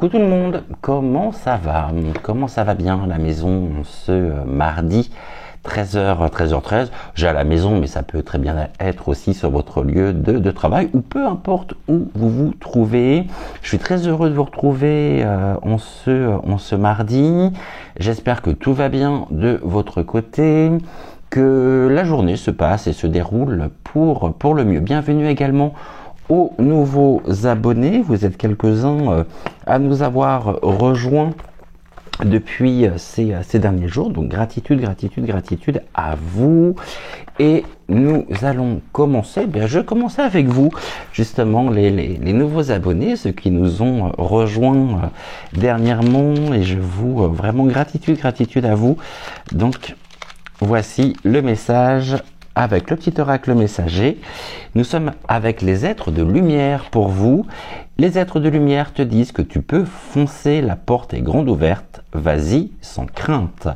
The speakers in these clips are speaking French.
Coucou tout le monde, comment ça va? Comment ça va bien à la maison ce mardi 13h13? J'ai à la maison, mais ça peut très bien être aussi sur votre lieu de travail ou peu importe où vous vous trouvez. Je suis très heureux de vous retrouver en ce mardi. J'espère que tout va bien de votre côté, que la journée se passe et se déroule pour le mieux. Bienvenue également aux nouveaux abonnés. Vous êtes quelques-uns à nous avoir rejoints depuis ces derniers jours. Donc gratitude à vous. Et nous allons commencer. Je commençais avec vous, justement, les nouveaux abonnés, ceux qui nous ont rejoints dernièrement. Et je vous vraiment gratitude à vous. Donc voici le message avec le petit oracle messager. Nous sommes avec les êtres de lumière pour vous. Les êtres de lumière te disent que tu peux foncer, la porte est grande ouverte, vas-y sans crainte.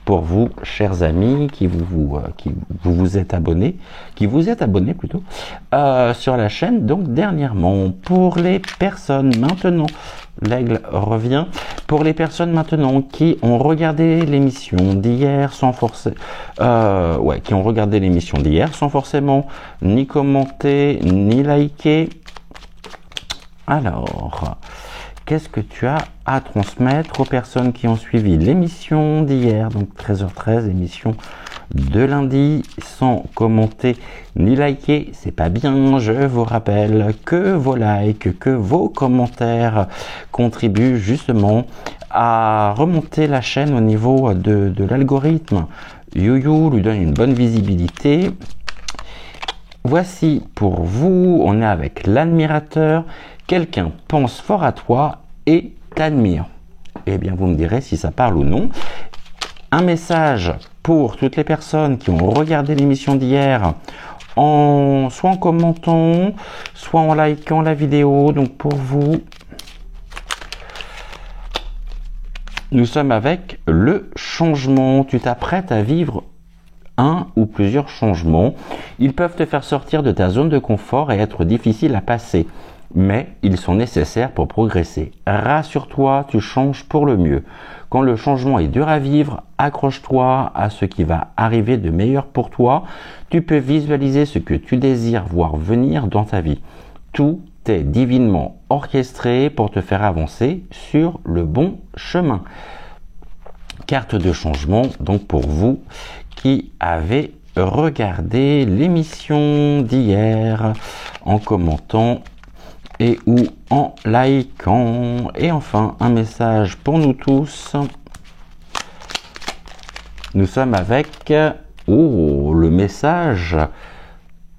Pour vous, chers amis, qui vous êtes abonnés plutôt, sur la chaîne, donc dernièrement. Pour les personnes maintenant, l'aigle revient. Pour les personnes maintenant qui ont regardé l'émission d'hier sans forcément, ni commenter, ni liker. Alors, qu'est-ce que tu as à transmettre aux personnes qui ont suivi l'émission d'hier, donc 13h13, émission de lundi, sans commenter ni liker? C'est pas bien. Je vous rappelle que vos likes, que vos commentaires contribuent justement à remonter la chaîne au niveau de l'algorithme. YouYou lui donne une bonne visibilité. Voici pour vous, on est avec l'admirateur. Quelqu'un pense fort à toi et t'admire. Eh bien, vous me direz si ça parle ou non. Un message pour toutes les personnes qui ont regardé l'émission d'hier, soit en commentant, soit en likant la vidéo. Donc pour vous, nous sommes avec le changement. Tu t'apprêtes à vivre un ou plusieurs changements. Ils peuvent te faire sortir de ta zone de confort et être difficiles à passer, mais ils sont nécessaires pour progresser. Rassure-toi, tu changes pour le mieux. Quand le changement est dur à vivre, accroche-toi à ce qui va arriver de meilleur pour toi. Tu peux visualiser ce que tu désires voir venir dans ta vie. Tout est divinement orchestré pour te faire avancer sur le bon chemin. Carte de changement, donc pour vous qui avez regardé l'émission d'hier en commentant et ou en likant. Et enfin, un message pour nous tous. Nous sommes avec le message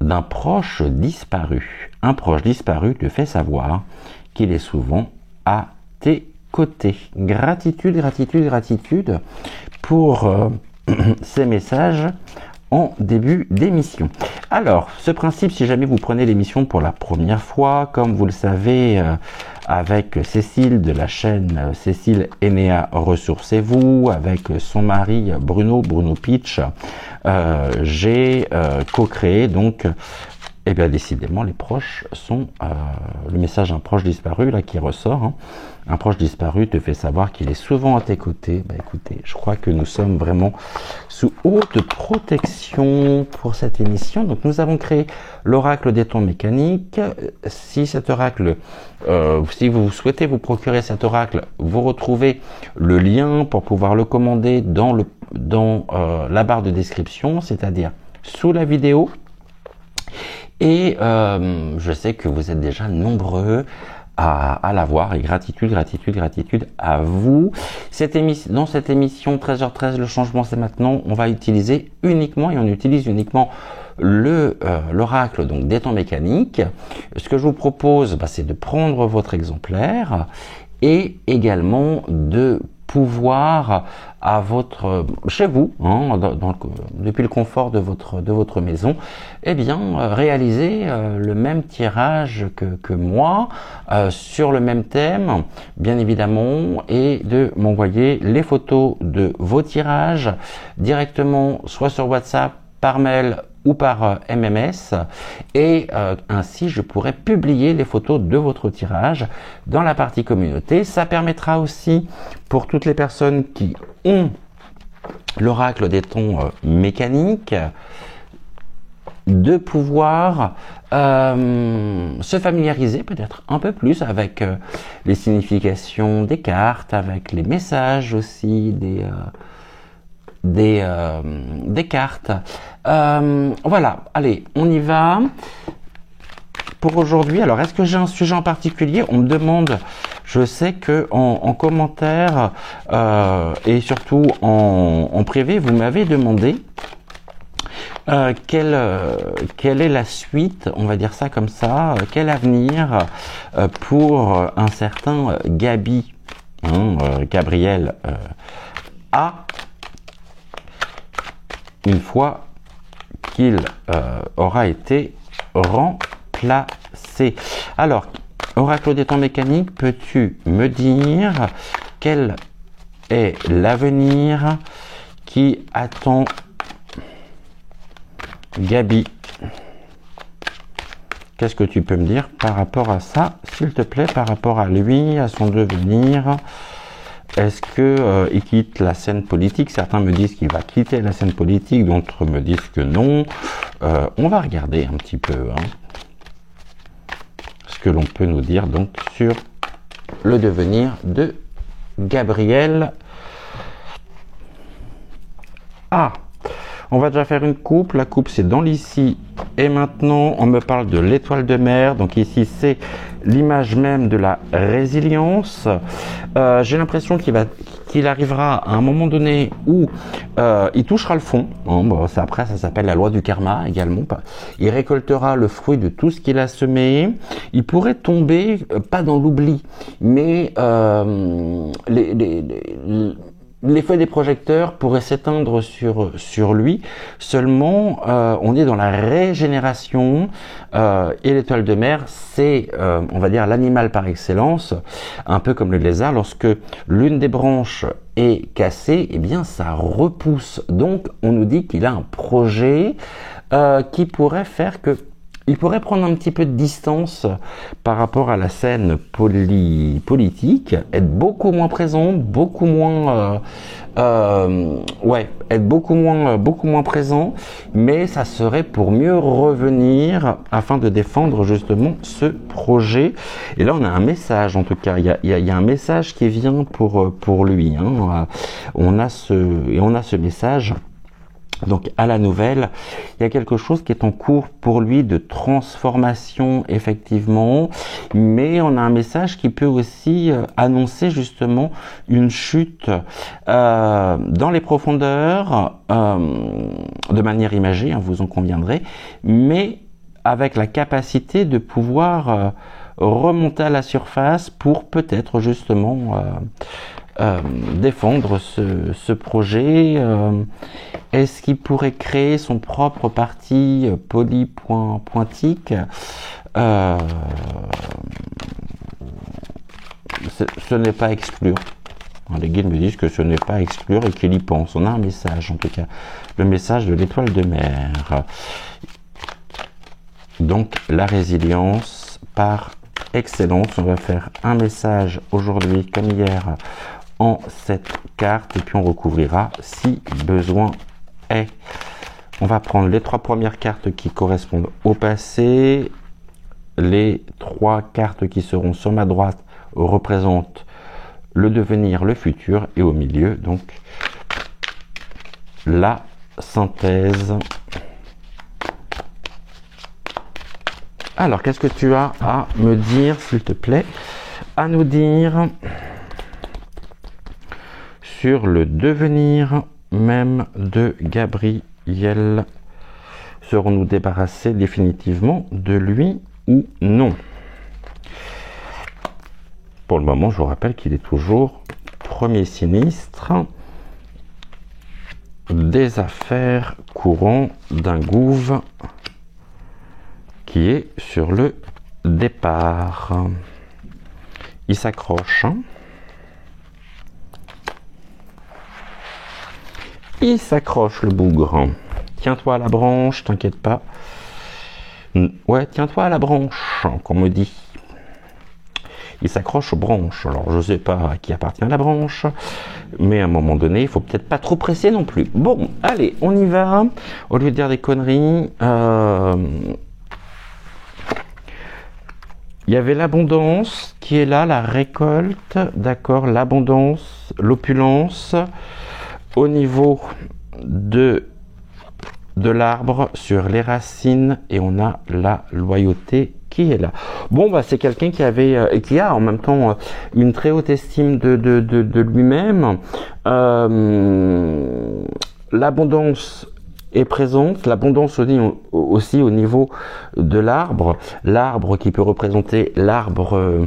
d'un proche disparu. Un proche disparu te fait savoir qu'il est souvent à tes côtés. Gratitude pour ces messages en début d'émission. Alors, ce principe, si jamais vous prenez l'émission pour la première fois, comme vous le savez, avec Cécile de la chaîne Cécile Enea Ressourcez-vous, avec son mari Bruno Pitch, j'ai co-créé donc, et bien décidément les proches sont, le message d'un proche disparu là qui ressort, hein. Un proche disparu te fait savoir qu'il est souvent à tes côtés. Écoutez, je crois que nous sommes vraiment sous haute protection pour cette émission. Donc nous avons créé l'oracle des temps mécaniques. Si cet oracle, si vous souhaitez vous procurer cet oracle, vous retrouvez le lien pour pouvoir le commander dans la barre de description, c'est-à-dire sous la vidéo. Et je sais que vous êtes déjà nombreux à l'avoir, et gratitude à vous. Dans cette émission 13h13, le changement c'est maintenant, on va utiliser uniquement, et on utilise uniquement l'oracle donc des temps mécaniques. Ce que je vous propose, c'est de prendre votre exemplaire et également de pouvoir chez vous, hein, depuis le confort de votre maison, réaliser le même tirage que moi, sur le même thème, bien évidemment, et de m'envoyer les photos de vos tirages directement, soit sur WhatsApp, par mail ou par MMS, et ainsi je pourrai publier les photos de votre tirage dans la partie communauté. Ça permettra aussi pour toutes les personnes qui ont l'oracle des tons mécaniques de pouvoir se familiariser peut-être un peu plus avec les significations des cartes, avec les messages aussi des cartes. Voilà, allez, on y va pour aujourd'hui. Alors, est-ce que j'ai un sujet en particulier? On me demande, je sais que en commentaire et surtout en privé, vous m'avez demandé quelle est la suite, on va dire ça comme ça, quel avenir pour un certain Gabi, Gabriel A, une fois qu'il aura été remplacé. Alors, oracle des temps mécaniques, peux-tu me dire quel est l'avenir qui attend Gabi? Qu'est-ce que tu peux me dire par rapport à ça, s'il te plaît, par rapport à lui, à son devenir? Est-ce que il quitte la scène politique? Certains me disent qu'il va quitter la scène politique, d'autres me disent que non. On va regarder un petit peu ce que l'on peut nous dire donc sur le devenir de Gabriel A. On va déjà faire une coupe. La coupe, c'est dans l'ici et maintenant. On me parle de l'étoile de mer. Donc ici, c'est l'image même de la résilience. J'ai l'impression qu'il arrivera à un moment donné où il touchera le fond. Bon, après, ça s'appelle la loi du karma également. Il récoltera le fruit de tout ce qu'il a semé. Il pourrait tomber, pas dans l'oubli, mais l'effet des projecteurs pourrait s'éteindre sur lui. Seulement, on est dans la régénération et l'étoile de mer, c'est, on va dire, l'animal par excellence, un peu comme le lézard. Lorsque l'une des branches est cassée, eh bien, ça repousse. Donc, on nous dit qu'il a un projet qui pourrait faire que il pourrait prendre un petit peu de distance par rapport à la scène politique, être beaucoup moins présent, beaucoup moins, être beaucoup moins présent, mais ça serait pour mieux revenir afin de défendre justement ce projet. Et là, on a un message, en tout cas, il y a un message qui vient pour lui. On a ce message. Donc à la nouvelle, il y a quelque chose qui est en cours pour lui de transformation effectivement, mais on a un message qui peut aussi annoncer justement une chute dans les profondeurs, de manière imagée, vous en conviendrez, mais avec la capacité de pouvoir remonter à la surface pour peut-être justement défendre ce projet. Est-ce qu'il pourrait créer son propre parti polypointique? Ce n'est pas à exclure. Les guides me disent que ce n'est pas à exclure et qu'il y pense. On a un message, en tout cas, le message de l'étoile de mer. Donc la résilience par excellence. On va faire un message aujourd'hui comme hier en cette carte et puis on recouvrira si besoin est. On va prendre les 3 premières cartes qui correspondent au passé. Les 3 cartes qui seront sur ma droite représentent le devenir, le futur, et au milieu donc la synthèse. Alors, qu'est-ce que tu as à me dire, s'il te plaît, à nous dire sur le devenir même de Gabriel? Serons-nous débarrassés définitivement de lui ou non? Pour le moment, je vous rappelle qu'il est toujours premier sinistre des affaires courantes d'un gouv qui est sur le départ. Il s'accroche. Il s'accroche, le bougre. tiens-toi à la branche, t'inquiète pas. Ouais, tiens-toi à la branche, qu'on me dit. Il s'accroche aux branches. Alors, je sais pas à qui appartient la branche, mais à un moment donné, il faut peut-être pas trop presser non plus. Bon, allez, on y va. Au lieu de dire des conneries, il y avait l'abondance qui est là, la récolte, d'accord, l'abondance, l'opulence au niveau de l'arbre sur les racines, et on a la loyauté qui est là. Bon, bah c'est quelqu'un qui avait qui a en même temps une très haute estime de lui-même. L'abondance est présente, l'abondance aussi au niveau de l'arbre qui peut représenter l'arbre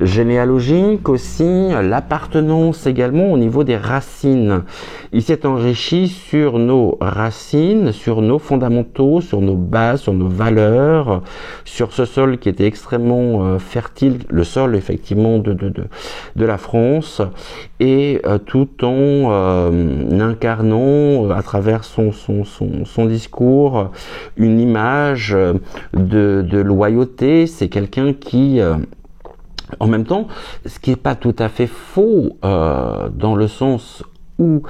généalogique aussi, l'appartenance également au niveau des racines. Il s'est enrichi sur nos racines, sur nos fondamentaux, sur nos bases, sur nos valeurs, sur ce sol qui était extrêmement fertile, le sol effectivement de la France, et tout en incarnant à travers son discours une image de loyauté. C'est quelqu'un qui en même temps, ce qui n'est pas tout à fait faux dans le sens où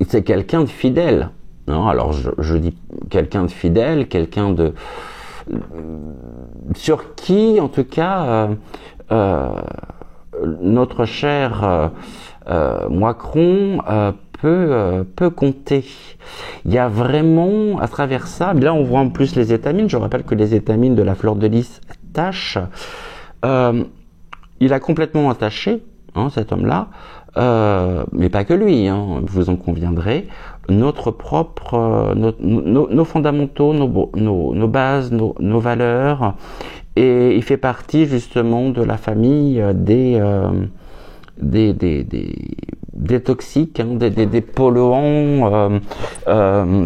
c'est quelqu'un de fidèle. Non, alors je dis quelqu'un de fidèle, quelqu'un de sur qui en tout cas notre cher Macron peut compter. Il y a vraiment à travers ça, là on voit en plus les étamines. Je rappelle que les étamines de la fleur de lys tachent. Il a complètement attaché, hein, cet homme-là, mais pas que lui, hein, vous en conviendrez, notre propre, nos fondamentaux, nos bases, nos valeurs, et il fait partie justement de la famille des toxiques, hein, des polluants,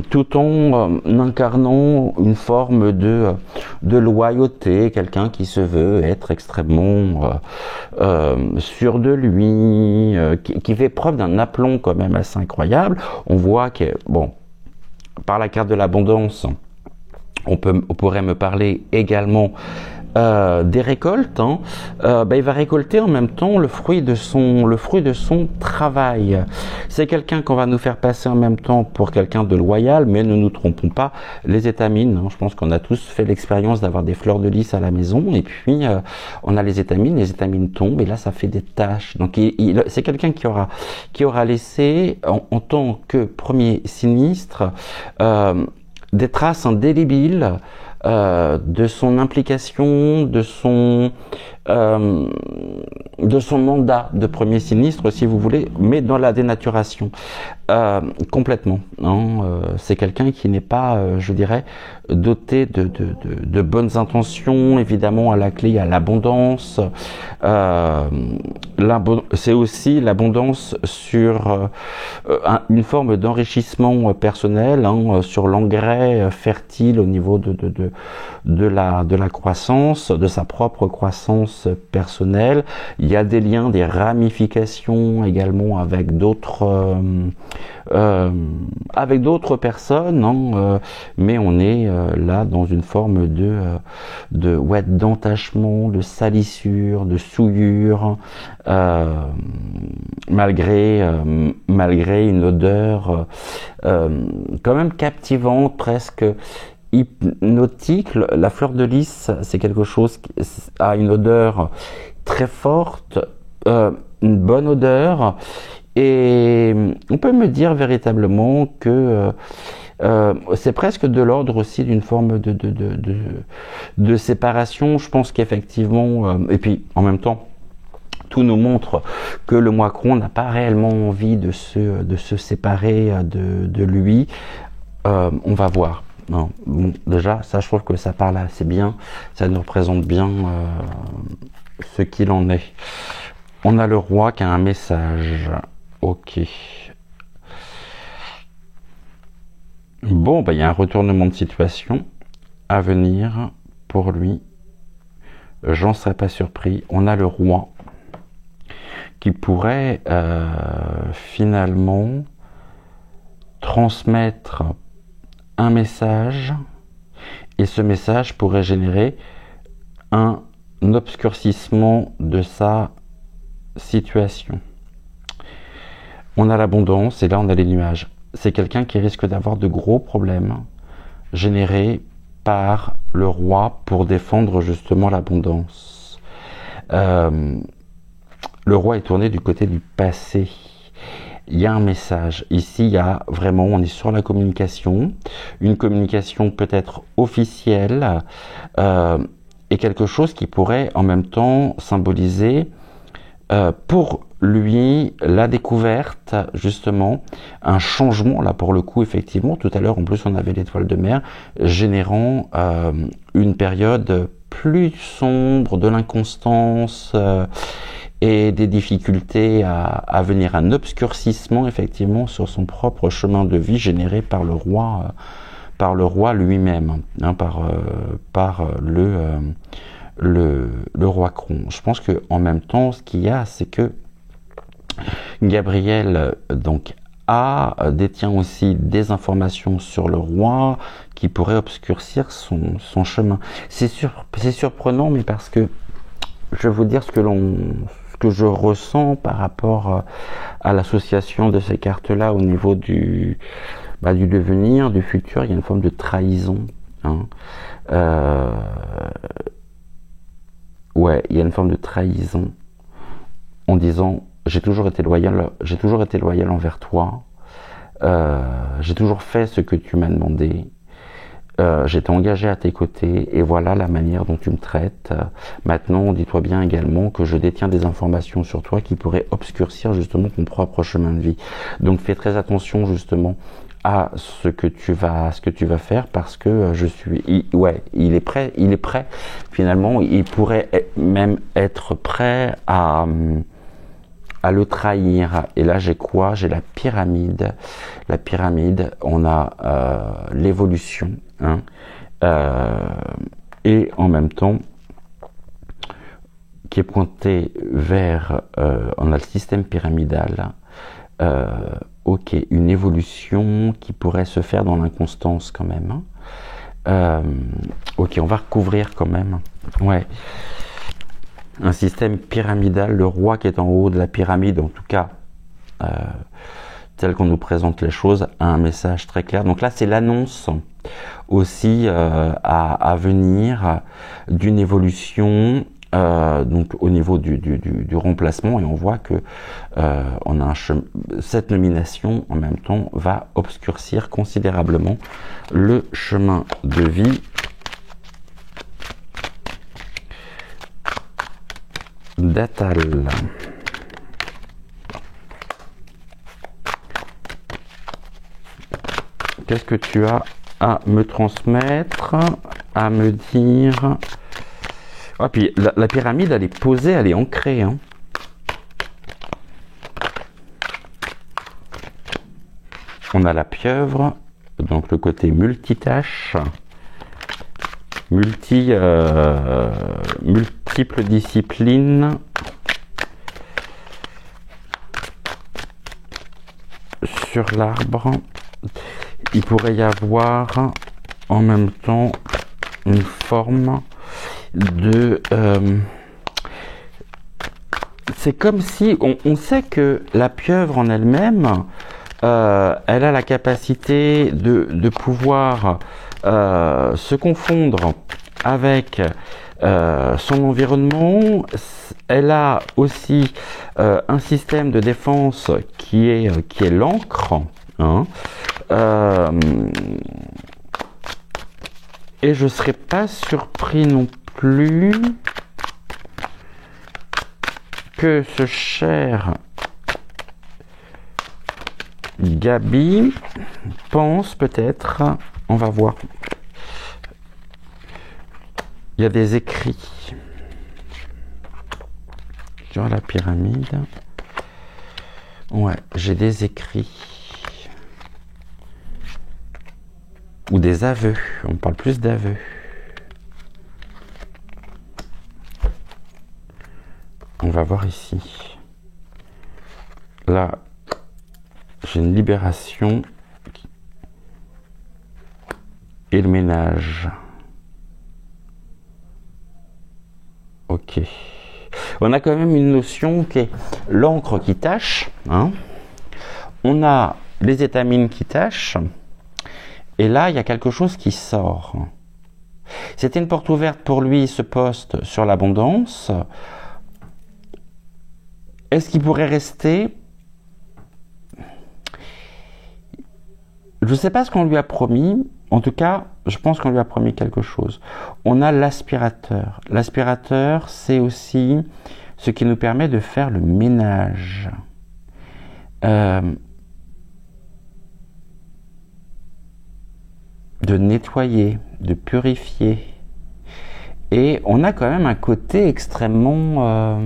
tout en incarnant une forme de loyauté, quelqu'un qui se veut être extrêmement sûr de lui, qui fait preuve d'un aplomb quand même assez incroyable. On voit que, bon, par la carte de l'abondance, on pourrait me parler également des récoltes, hein. Il va récolter en même temps le fruit de son travail. C'est quelqu'un qu'on va nous faire passer en même temps pour quelqu'un de loyal, mais ne nous trompons pas, les étamines, hein, je pense qu'on a tous fait l'expérience d'avoir des fleurs de lys à la maison, et puis on a les étamines tombent, et là ça fait des taches. Donc c'est quelqu'un qui aura laissé en tant que premier sinistre des traces indélébiles de son implication, de son mandat de premier sinistre, si vous voulez, mais dans la dénaturation complètement. Hein, c'est quelqu'un qui n'est pas, je dirais, doté de bonnes intentions. Évidemment, à la clé, il y a l'abondance. C'est aussi l'abondance sur une forme d'enrichissement personnel, hein, sur l'engrais fertile au niveau de la croissance, de sa propre croissance personnelle. Il y a des liens, des ramifications également avec d'autres personnes, hein, mais on est là dans une forme d'entachement, de salissure, de souillure, malgré une odeur quand même captivante, presque hypnotique. La fleur de lys, c'est quelque chose qui a une odeur très forte, une bonne odeur, et on peut me dire véritablement que c'est presque de l'ordre aussi d'une forme de séparation. Je pense qu'effectivement, et puis en même temps, tout nous montre que le Macron n'a pas réellement envie de se séparer de lui. On va voir. Non, bon, déjà, ça, je trouve que ça parle assez bien. Ça nous représente bien ce qu'il en est. On a le roi qui a un message. Ok. Bon, il y a un retournement de situation à venir pour lui. J'en serais pas surpris. On a le roi qui pourrait finalement transmettre un message et ce message pourrait générer un obscurcissement de sa situation. On a l'abondance et là on a les nuages. C'est quelqu'un qui risque d'avoir de gros problèmes générés par le roi pour défendre justement l'abondance. Le roi est tourné du côté du passé. Il y a un message. Ici, il y a vraiment, on est sur la communication, une communication peut-être officielle et quelque chose qui pourrait en même temps symboliser pour lui la découverte, justement, un changement, là pour le coup, effectivement, tout à l'heure en plus on avait l'étoile de mer, générant une période plus sombre, de l'inconstance et des difficultés à venir, un obscurcissement effectivement sur son propre chemin de vie généré par le roi lui-même, hein, par le roi Cron. Je pense que en même temps, ce qu'il y a, c'est que Gabriel donc détient aussi des informations sur le roi qui pourraient obscurcir son chemin. C'est surprenant, mais parce que je vais vous dire ce que je ressens par rapport à l'association de ces cartes-là au niveau du devenir, du futur. Il y a une forme de trahison. Hein. Ouais, il y a une forme de trahison en disant j'ai toujours été loyal envers toi, j'ai toujours fait ce que tu m'as demandé, j'étais engagé à tes côtés et voilà la manière dont tu me traites. Maintenant, dis-toi bien également que je détiens des informations sur toi qui pourraient obscurcir justement ton propre chemin de vie. Donc fais très attention justement à ce que tu vas faire parce que il est prêt finalement, il pourrait même être prêt à le trahir. Et là j'ai quoi? J'ai la pyramide, on a l'évolution, hein, et en même temps qui est pointé vers on a le système pyramidal. Ok, une évolution qui pourrait se faire dans l'inconstance quand même. Ok, on va recouvrir quand même. Ouais. Un système pyramidal, le roi qui est en haut de la pyramide, en tout cas, tel qu'on nous présente les choses, a un message très clair. Donc là, c'est l'annonce aussi à venir d'une évolution. Donc au niveau du remplacement, et on voit que on a cette nomination en même temps va obscurcir considérablement le chemin de vie d'Atal. Qu'est-ce que tu as à me transmettre, à me dire? Ah, puis la pyramide, elle est posée, elle est ancrée. Hein. On a la pieuvre, donc le côté multitâche, multiples disciplines, sur l'arbre. Il pourrait y avoir en même temps une forme de c'est comme si on sait que la pieuvre en elle-même elle a la capacité de pouvoir se confondre avec son environnement. Elle a aussi un système de défense qui est l'encre, hein. Et je serais pas surpris non plus que ce cher Gabi pense peut-être, on va voir, il y a des écrits sur la pyramide. Ouais, j'ai des écrits ou des aveux, on parle plus d'aveux. On va voir ici. Là, j'ai une libération et le ménage. Ok. On a quand même une notion qui est l'encre qui tâche. Hein. On a les étamines qui tâchent. Et là, il y a quelque chose qui sort. C'était une porte ouverte pour lui, ce poste sur l'abondance. Est-ce qu'il pourrait rester? Je ne sais pas ce qu'on lui a promis. En tout cas, je pense qu'on lui a promis quelque chose. On a l'aspirateur. L'aspirateur, c'est aussi ce qui nous permet de faire le ménage. De nettoyer, de purifier. Et on a quand même un côté extrêmement...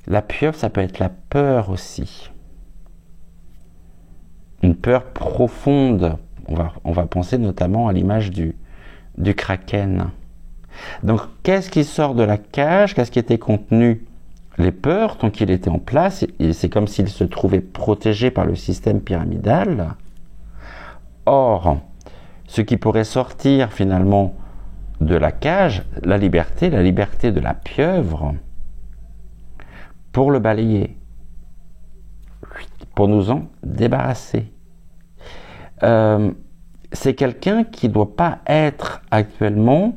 La pieuvre, ça peut être la peur aussi. Une peur profonde. On va penser notamment à l'image du kraken. Donc, qu'est-ce qui sort de la cage? Qu'est-ce qui était contenu? Les peurs, tant qu'il était en place, et c'est comme s'il se trouvait protégé par le système pyramidal. Or, ce qui pourrait sortir finalement de la cage, la liberté de la pieuvre, pour le balayer, pour nous en débarrasser. C'est quelqu'un qui ne doit pas être actuellement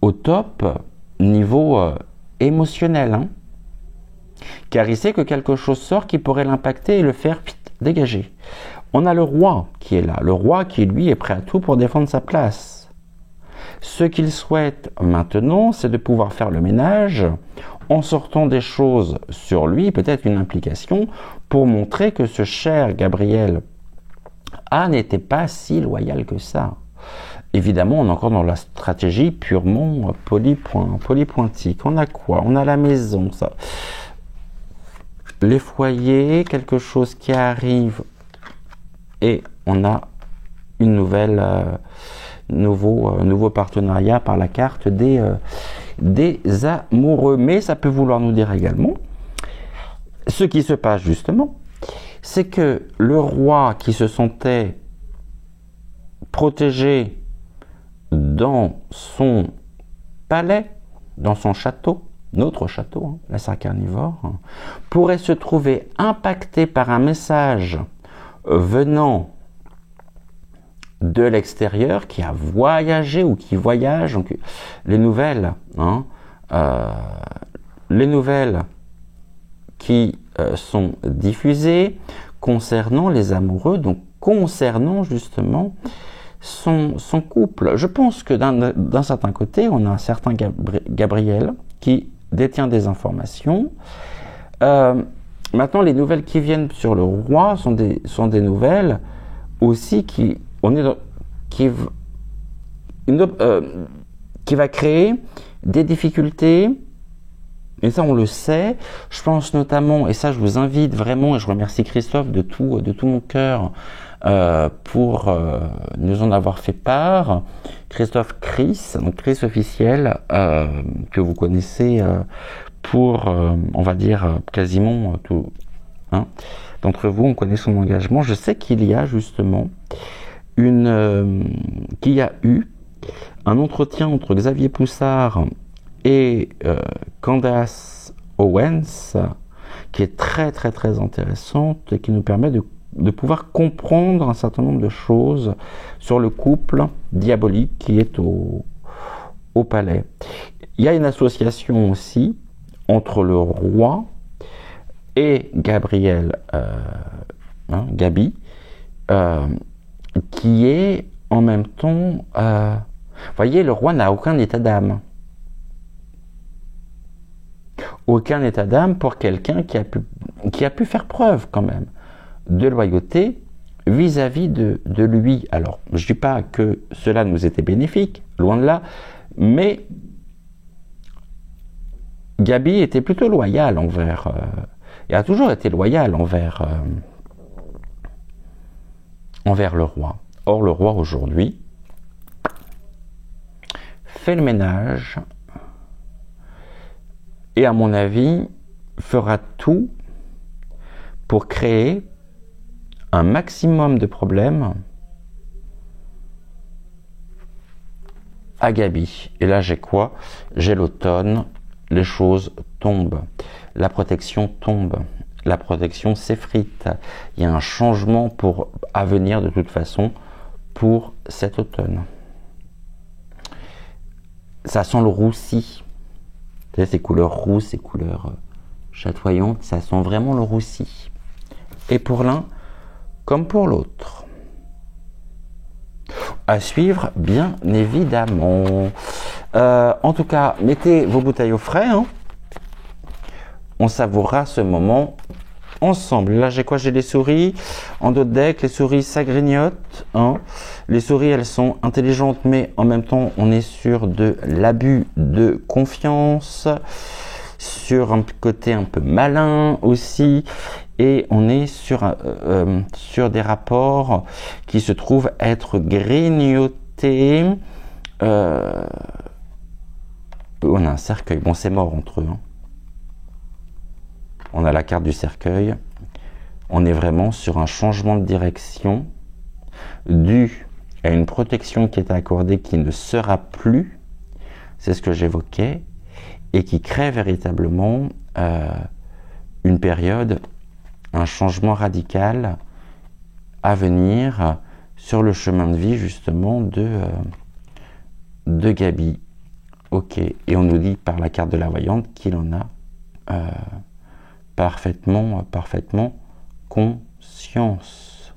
au top niveau émotionnel, hein, car il sait que quelque chose sort qui pourrait l'impacter et le faire dégager. On a le roi qui est là, le roi qui lui est prêt à tout pour défendre sa place. Ce qu'il souhaite maintenant, c'est de pouvoir faire le ménage en sortant des choses sur lui, peut-être une implication, pour montrer que ce cher Gabriel A n'était pas si loyal que ça. Évidemment, on est encore dans la stratégie purement polypointique. On a quoi? On a la maison, ça. Les foyers, quelque chose qui arrive, et on a une nouvelle, nouveau partenariat par la carte des amoureux. Mais ça peut vouloir nous dire également, ce qui se passe justement, c'est que le roi qui se sentait protégé dans son palais, dans son château, notre château, hein, la serre carnivore, hein, pourrait se trouver impacté par un message venant de l'extérieur qui a voyagé ou qui voyage. Donc, les nouvelles, hein, qui sont diffusées concernant les amoureux, donc concernant justement son couple. Je pense que d'un certain côté, on a un certain Gabriel qui détient des informations. Maintenant, les nouvelles qui viennent sur le roi sont des nouvelles aussi qui va créer des difficultés. Et ça, on le sait. Je pense notamment, et ça, je vous invite vraiment, et je remercie Christophe de tout mon cœur pour nous en avoir fait part. Christophe Chris, donc Chris officiel, que vous connaissez pour, on va dire, quasiment tout. Hein, d'entre vous, on connaît son engagement. Je sais qu'il y a justement qu'il y a eu un entretien entre Xavier Poussard et Candace Owens, qui est très très très intéressante et qui nous permet de pouvoir comprendre un certain nombre de choses sur le couple diabolique qui est au palais. Il y a une association aussi entre le roi et Gabriel, Gabi, qui est en même temps... vous voyez, le roi n'a aucun état d'âme. Aucun état d'âme pour quelqu'un qui a pu faire preuve quand même de loyauté vis-à-vis de lui. Alors, je ne dis pas que cela nous était bénéfique, loin de là, mais Gabi était plutôt loyal envers, et a toujours été loyal envers le roi. Or, le roi aujourd'hui fait le ménage et, à mon avis, fera tout pour créer un maximum de problèmes à Gaby. Et là, j'ai quoi? J'ai l'automne, les choses tombent, la protection tombe, la protection s'effrite. Il y a un changement à venir de toute façon pour cet automne. Ça sent le roussi. Vous savez, ces couleurs rousses, ces couleurs chatoyantes, ça sent vraiment le roussi. Et pour l'un comme pour l'autre. À suivre, bien évidemment. En tout cas, mettez vos bouteilles au frais. Hein. On savourera ce moment ensemble. Là, j'ai quoi? J'ai les souris. En dos de deck, les souris, ça grignote. Hein. Les souris, elles sont intelligentes, mais en même temps, on est sur de l'abus de confiance, sur un côté un peu malin aussi. Et on est sur des rapports qui se trouvent être grignotés. On a un cercueil. Bon, c'est mort entre eux. Hein. On a la carte du cercueil. On est vraiment sur un changement de direction dû à une protection qui est accordée qui ne sera plus. C'est ce que j'évoquais. Et qui crée véritablement une période, un changement radical à venir sur le chemin de vie justement de Gaby. Ok, et on nous dit par la carte de la voyante qu'il en a parfaitement conscience.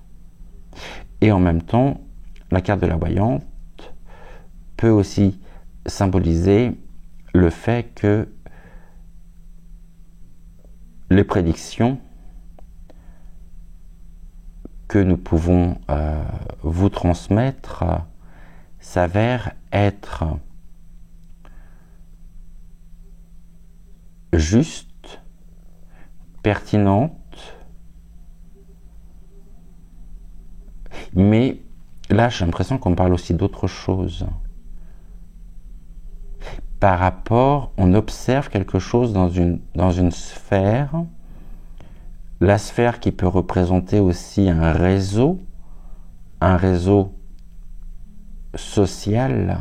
Et en même temps, la carte de la voyante peut aussi symboliser le fait que les prédictions que nous pouvons vous transmettre s'avèrent être justes, pertinentes, mais là j'ai l'impression qu'on parle aussi d'autre chose. Par rapport, on observe quelque chose dans une sphère, la sphère qui peut représenter aussi un réseau social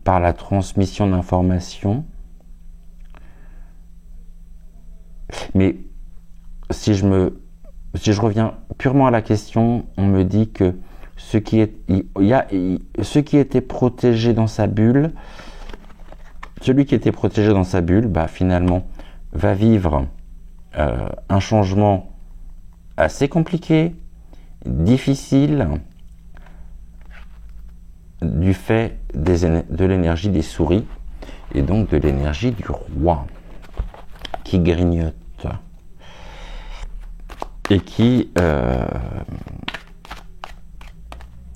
par la transmission d'informations. Mais si je reviens purement à la question, on me dit que ce qui était protégé dans sa bulle, celui qui était protégé dans sa bulle, bah, finalement, va vivre un changement assez compliqué, difficile, du fait de l'énergie des souris et donc de l'énergie du roi qui grignote et qui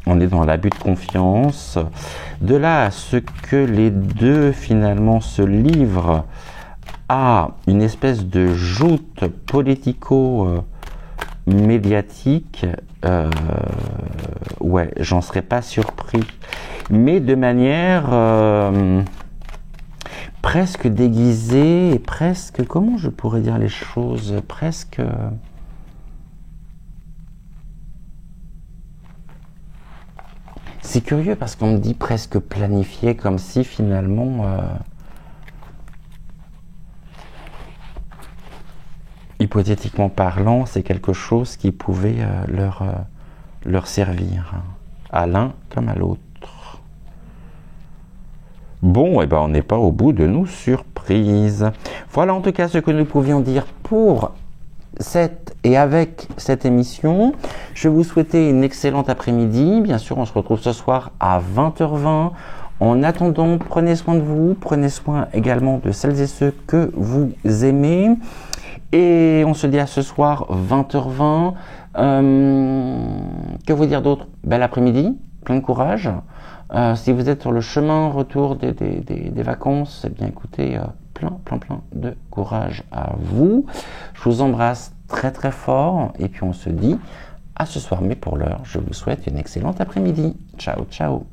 on est dans l'abus de confiance. De là à ce que les deux finalement se livrent à une espèce de joute politico-médiatique, ouais, j'en serais pas surpris. Mais de manière presque déguisée, presque, comment je pourrais dire les choses, presque... C'est curieux parce qu'on me dit presque planifié, comme si finalement, hypothétiquement parlant, c'est quelque chose qui pouvait leur servir, à l'un comme à l'autre. Bon, eh ben, on n'est pas au bout de nos surprises. Voilà en tout cas ce que nous pouvions dire pour avec cette émission. Je vais vous souhaiter une excellente après-midi. Bien sûr, on se retrouve ce soir à 20h20. En attendant, prenez soin de vous, prenez soin également de celles et ceux que vous aimez. Et on se dit à ce soir, 20h20. Que vous dire d'autre? Bel après-midi, plein de courage. Si vous êtes sur le chemin retour des vacances, eh bien écoutez, plein de courage à vous. Je vous embrasse très très fort et puis on se dit à ce soir. Mais pour l'heure, je vous souhaite une excellente après-midi. Ciao, ciao.